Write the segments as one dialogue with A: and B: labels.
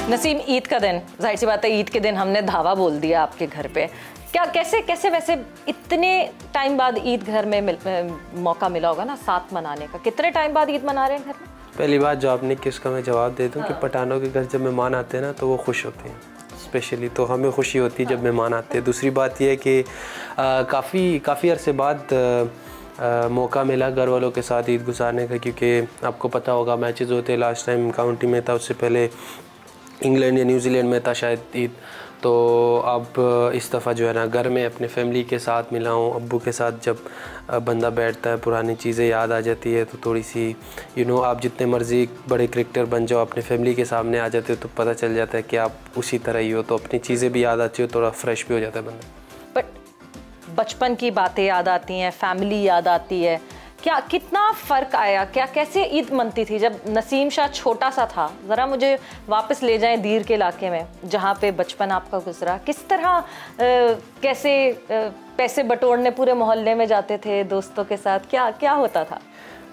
A: नसीम, ईद का दिन, जाहिर सी बात है ईद के दिन हमने धावा बोल दिया आपके घर पे। क्या कैसे वैसे इतने टाइम बाद ईद घर में मौका मिला होगा ना साथ मनाने का? कितने टाइम बाद ईद मना रहे हैं घर में? पहली
B: बात जो आपने कि उसका मैं जवाब दे दूं कि पठानों के घर जब मेहमान आते हैं ना तो वो खुश होते हैं स्पेशली, तो हमें खुशी होती है जब मेहमान आते हैं। दूसरी बात यह है कि काफ़ी अरसे बाद मौका मिला घर वालों के साथ ईद गुजारने का, क्योंकि आपको पता होगा मैचेस होते हैं। लास्ट टाइम काउंटी में था, उससे पहले इंग्लैंड या न्यूजीलैंड में था शायद ईद। तो अब इस दफ़ा जो है ना घर में अपने फैमिली के साथ मिला हूँ। अब्बू के साथ जब बंदा बैठता है पुरानी चीज़ें याद आ जाती है, तो थोड़ी सी आप जितने मर्ज़ी बड़े क्रिकेटर बन जाओ, अपने फैमिली के सामने आ जाते हो तो पता चल जाता है कि आप उसी तरह ही हो, तो अपनी चीज़ें भी याद आती हो, थोड़ा फ्रेश भी हो जाता है बंदा।
A: बट बचपन की बातें याद आती हैं, फैमिली याद आती है, क्या कितना फ़र्क आया? कैसे ईद मनती थी जब नसीम शाह छोटा सा था? ज़रा मुझे वापस ले जाएं दीर के इलाके में जहाँ पे बचपन आपका गुजरा। किस तरह कैसे पैसे बटोरने पूरे मोहल्ले में जाते थे दोस्तों के साथ? क्या होता था?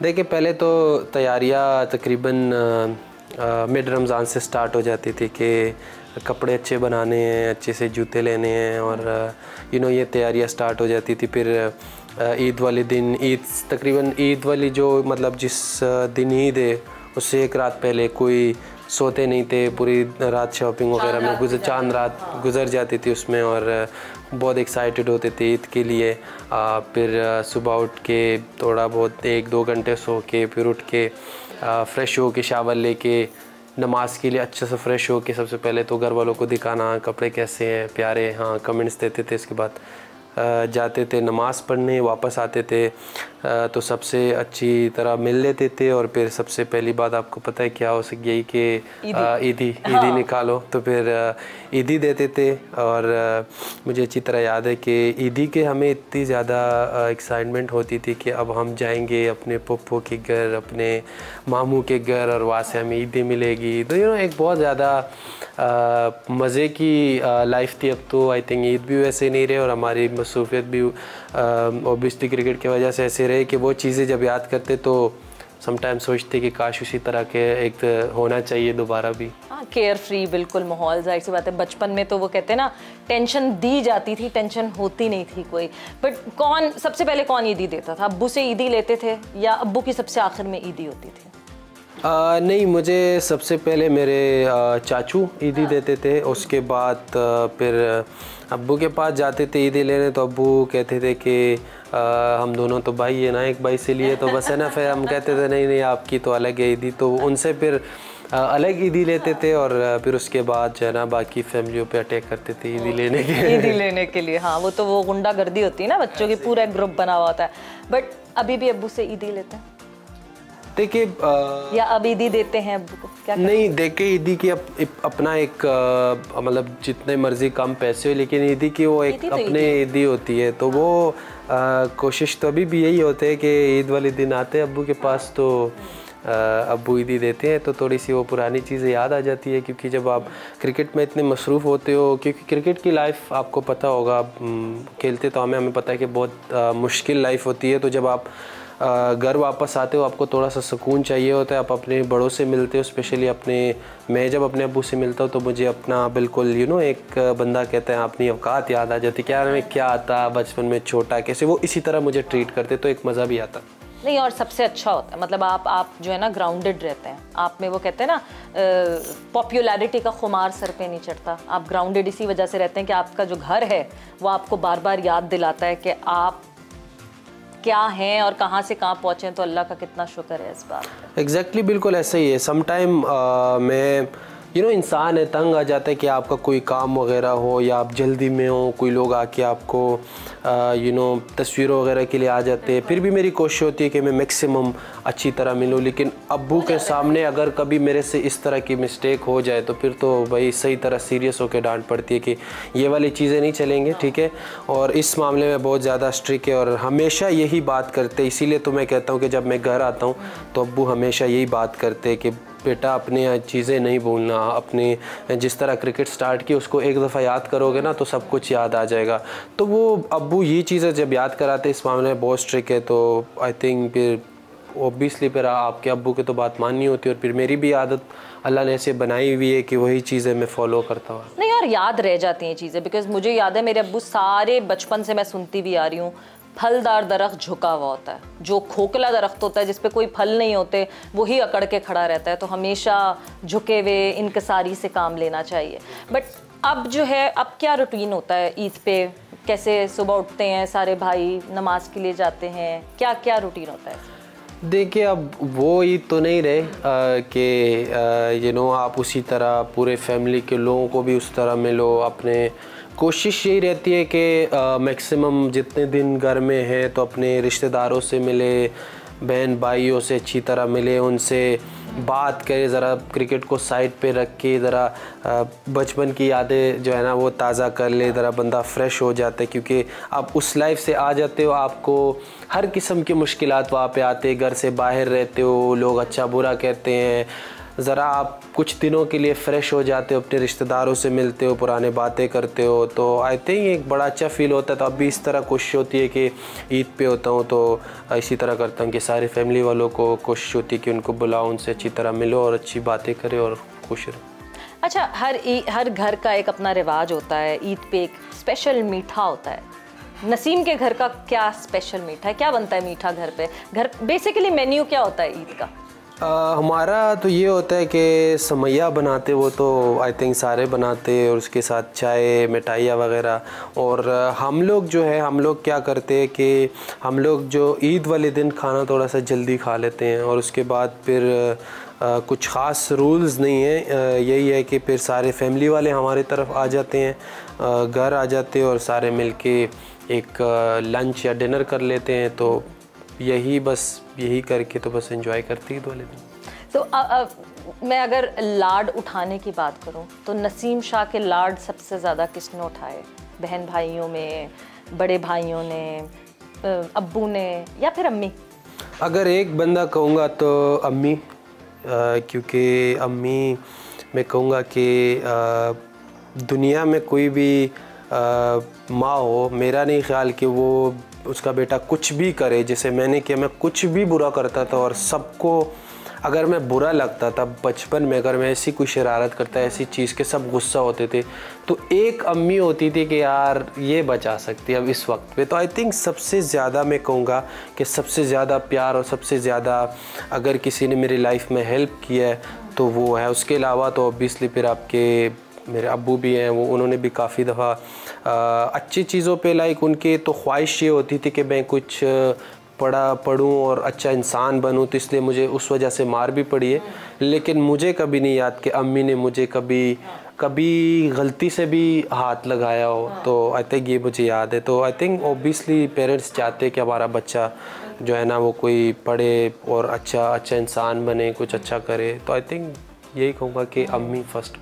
B: देखिए, पहले तो तैयारियाँ तकरीबन मिड रमज़ान से स्टार्ट हो जाती थी कि कपड़े अच्छे बनाने हैं, अच्छे से जूते लेने हैं, और ये तैयारियाँ स्टार्ट हो जाती थी। फिर ईद वाले दिन तकरीबन ईद वाली जो मतलब जिस दिन ईद है उससे एक रात पहले कोई सोते नहीं थे, पूरी रात शॉपिंग वगैरह में चांद रात गुजर जाती थी उसमें, और बहुत एक्साइटेड होते थे ईद के लिए। फिर सुबह उठ के थोड़ा बहुत 1-2 घंटे सो के फिर उठ के फ्रेश हो के शावर लेके नमाज के लिए अच्छे से फ्रेश हो के सबसे पहले तो घर वालों को दिखाना कपड़े कैसे हैं, प्यारे, हाँ कमेंट्स देते थे। इसके बाद जाते थे नमाज़ पढ़ने, वापस आते थे तो सबसे अच्छी तरह मिल लेते थे। और फिर सबसे पहली बात आपको पता है क्या हो सके, यही कि ईदी निकालो, तो फिर ईदी देते थे। और मुझे अच्छी तरह याद है कि ईदी के हमें इतनी ज़्यादा एक्साइटमेंट होती थी कि अब हम जाएंगे अपने पप्पो के घर, अपने मामू के घर, और वहाँ से हमें ईदी मिलेगी। तो एक बहुत ज़्यादा मज़े की लाइफ थी। अब तो आई थिंक ईद भी वैसे नहीं रहे और हमारी मसरूफियत भी ओबियसली क्रिकेट की वजह से ऐसे रहे कि वो चीज़ें जब याद करते तो समटाइम सोचते कि काश उसी तरह के एक होना चाहिए दोबारा भी।
A: हाँ, केयर फ्री बिल्कुल माहौल। जाहिर सी बात है बचपन में तो वो कहते हैं ना टेंशन दी जाती थी, टेंशन होती नहीं थी कोई। बट सबसे पहले कौन ईदी देता था? अब्बू से ईदी लेते थे या अब्बू की सबसे आखिर में ईदी होती थी?
B: नहीं, मुझे सबसे पहले मेरे चाचू ईदी देते थे। उसके बाद फिर अब्बू के पास जाते थे ईदी लेने, तो अब्बू कहते थे कि हम दोनों तो भाई है ना, एक भाई से लिए तो बस है ना। फिर हम कहते थे नहीं आपकी तो अलग है ईदी, तो उनसे फिर अलग ईदी लेते थे। और फिर उसके बाद जो है ना बाकी फैमिलियों पे अटैक करते थे ईदी लेने के लिए।
A: हाँ, वो तो वो गुंडागर्दी होती है ना, बच्चों की पूरा एक ग्रुप बना हुआ होता है। बट अभी भी अब्बू से ईदी लेते हैं?
B: देखिए,
A: या अब ईदी देते हैं अब्बू को? क्या
B: नहीं, देखिए ईदी की अपना एक मतलब जितने मर्जी कम पैसे हो, लेकिन ईदी की वो एक अपने ईदी होती है। तो वो कोशिश तो अभी भी यही होते है कि ईद वाले दिन आते हैं अब्बू के पास तो अब्बू ईदी देते हैं, तो थोड़ी सी वो पुरानी चीज़ें याद आ जाती है। क्योंकि जब आप क्रिकेट में इतने मसरूफ़ होते हो, क्योंकि क्रिकेट की लाइफ आपको पता होगा, खेलते तो हमें पता है कि बहुत मुश्किल लाइफ होती है। तो जब आप घर वापस आते हो आपको थोड़ा सा सुकून चाहिए होता है, आप अपने बड़ों से मिलते हो। स्पेशली मैं जब अपने अब्बू से मिलता हूँ तो मुझे अपना बिल्कुल एक बंदा कहते हैं अपनी औकात याद आ जाती है, क्या मैं क्या आता बचपन में छोटा, कैसे वो इसी तरह मुझे ट्रीट करते, तो एक मज़ा भी आता।
A: नहीं, और सबसे अच्छा होता है मतलब आप जो है ना ग्राउंडेड रहते हैं। आप में वो कहते हैं ना पॉपुलैरिटी का खुमार सर पे नहीं चढ़ता। आप ग्राउंडेड इसी वजह से रहते हैं कि आपका जो घर है वो आपको बार बार याद दिलाता है कि आप क्या हैं और कहाँ से कहाँ पहुँचे। तो अल्लाह का कितना शुक्र है इस बात।
B: एग्जैक्टली, बिल्कुल ऐसा ही है। समटाइम मैं इंसान है, तंग आ जाता है कि आपका कोई काम वगैरह हो या आप जल्दी में हो, कोई लोग आके आपको तस्वीरों वगैरह के लिए आ जाते हैं। फिर भी मेरी कोशिश होती है कि मैं मैक्सिमम अच्छी तरह मिलूँ, लेकिन अब्बू के सामने अगर कभी मेरे से इस तरह की मिस्टेक हो जाए तो फिर तो भाई सही तरह सीरियस होकर डांट पड़ती है कि ये वाली चीज़ें नहीं चलेंगे, ठीक है। और इस मामले में बहुत ज़्यादा स्ट्रिक्ट है और हमेशा यही बात करते। इसीलिए तो मैं कहता हूँ कि जब मैं घर आता हूँ तो अब्बू हमेशा यही बात करते हैं कि बेटा अपनी चीज़ें नहीं भूलना, अपने जिस तरह क्रिकेट स्टार्ट की उसको एक दफ़ा याद करोगे ना तो सब कुछ याद आ जाएगा। तो वो अब्बू ये चीज़ें जब याद कराते इस मामले में बहुत स्ट्रिक्ट है, तो आई थिंक फिर ऑब्वियसली फिर आपके अब्बू की तो बात माननी होती है, और फिर मेरी भी आदत अल्लाह ने ऐसे बनाई हुई है कि वही चीज़ें मैं फॉलो करता हूँ।
A: नहीं और याद रह जाती हैं चीज़ें, बिकॉज मुझे याद है मेरे अब्बू सारे बचपन से मैं सुनती भी आ रही हूँ, फलदार दरख्त झुका हुआ होता है, जो खोखला दरख्त होता है जिसपे कोई फल नहीं होते वही अकड़ के खड़ा रहता है, तो हमेशा झुके हुए इनकसारी से काम लेना चाहिए। बट अब जो है, अब क्या रूटीन होता है ईद पे? कैसे सुबह उठते हैं सारे भाई, नमाज के लिए जाते हैं, क्या क्या रूटीन होता है?
B: देखिए अब वो ईद तो नहीं रहे कि आप उसी तरह पूरे फैमिली के लोगों को भी उस तरह मिलो। अपने कोशिश यही रहती है कि मैक्सिमम जितने दिन घर में है तो अपने रिश्तेदारों से मिले, बहन भाइयों से अच्छी तरह मिले, उनसे बात करें, ज़रा क्रिकेट को साइड पे रख के ज़रा बचपन की यादें जो है ना वो ताज़ा कर ले, ज़रा बंदा फ्रेश हो जाता है, क्योंकि आप उस लाइफ से आ जाते हो, आपको हर किस्म की मुश्किलात वहाँ पे आते हैं, घर से बाहर रहते हो, लोग अच्छा बुरा कहते हैं, ज़रा आप कुछ दिनों के लिए फ़्रेश हो जाते हो, अपने रिश्तेदारों से मिलते हो, पुराने बातें करते हो, तो आई थिंक एक बड़ा अच्छा फ़ील होता है। तो अब भी इस तरह कोशिश होती है कि ईद पे होता हूँ तो इसी तरह करता हूँ कि सारे फैमिली वालों को कोशिश होती है कि उनको बुलाओ, उनसे अच्छी तरह मिलो और अच्छी बातें करें और खुश रहो।
A: अच्छा, हर घर का एक अपना रिवाज होता है, ईद पे एक स्पेशल मीठा होता है। नसीम के घर का क्या स्पेशल मीठा है, क्या बनता है मीठा घर पे? घर बेसिकली मेन्यू क्या होता है ईद का?
B: हमारा तो ये होता है कि समैया बनाते, वो तो आई थिंक सारे बनाते, और उसके साथ चाय, मिठाइयाँ वगैरह। और हम लोग जो है, हम लोग क्या करते हैं कि हम लोग जो ईद वाले दिन खाना थोड़ा सा जल्दी खा लेते हैं, और उसके बाद फिर कुछ ख़ास रूल्स नहीं है, यही है कि फिर सारे फैमिली वाले हमारे तरफ आ जाते हैं, घर आ जाते हैं, और सारे मिलके एक लंच या डिनर कर लेते हैं। तो यही करके तो बस एंजॉय करती ईद वाले दिन।
A: तो मैं अगर लाड उठाने की बात करूं तो नसीम शाह के लाड सबसे ज़्यादा किसने उठाए? बहन भाइयों में, बड़े भाइयों ने, अब्बू ने, या फिर अम्मी?
B: अगर एक बंदा कहूँगा तो अम्मी, क्योंकि अम्मी मैं कहूँगा कि दुनिया में कोई भी माँ हो, मेरा नहीं ख्याल कि वो उसका बेटा कुछ भी करे, जैसे मैंने किया, मैं कुछ भी बुरा करता था और सबको अगर मैं बुरा लगता था बचपन में, अगर मैं ऐसी कोई शरारत करता, ऐसी चीज़ के सब गुस्सा होते थे, तो एक अम्मी होती थी कि यार ये बचा सकती है अब इस वक्त पे। तो आई थिंक सबसे ज़्यादा मैं कहूँगा कि सबसे ज़्यादा प्यार और सबसे ज़्यादा अगर किसी ने मेरी लाइफ में हेल्प किया है तो वो है। उसके अलावा तो ऑब्वियसली फिर आपके मेरे अब्बू भी हैं, वो उन्होंने भी काफ़ी दफ़ा अच्छी चीज़ों पे लाइक उनकी तो ख्वाहिश ये होती थी कि मैं कुछ पढ़ूं और अच्छा इंसान बनूं, तो इसलिए मुझे उस वजह से मार भी पड़ी है। लेकिन मुझे कभी नहीं याद कि अम्मी ने मुझे कभी गलती से भी हाथ लगाया हो, तो आई थिंक ये मुझे याद है। तो आई थिंक ऑब्वियसली पेरेंट्स चाहते हैं कि हमारा बच्चा जो है ना वो कोई पढ़े और अच्छा इंसान बने, कुछ अच्छा करे। तो आई थिंक यही कहूँगा कि अम्मी फर्स्ट।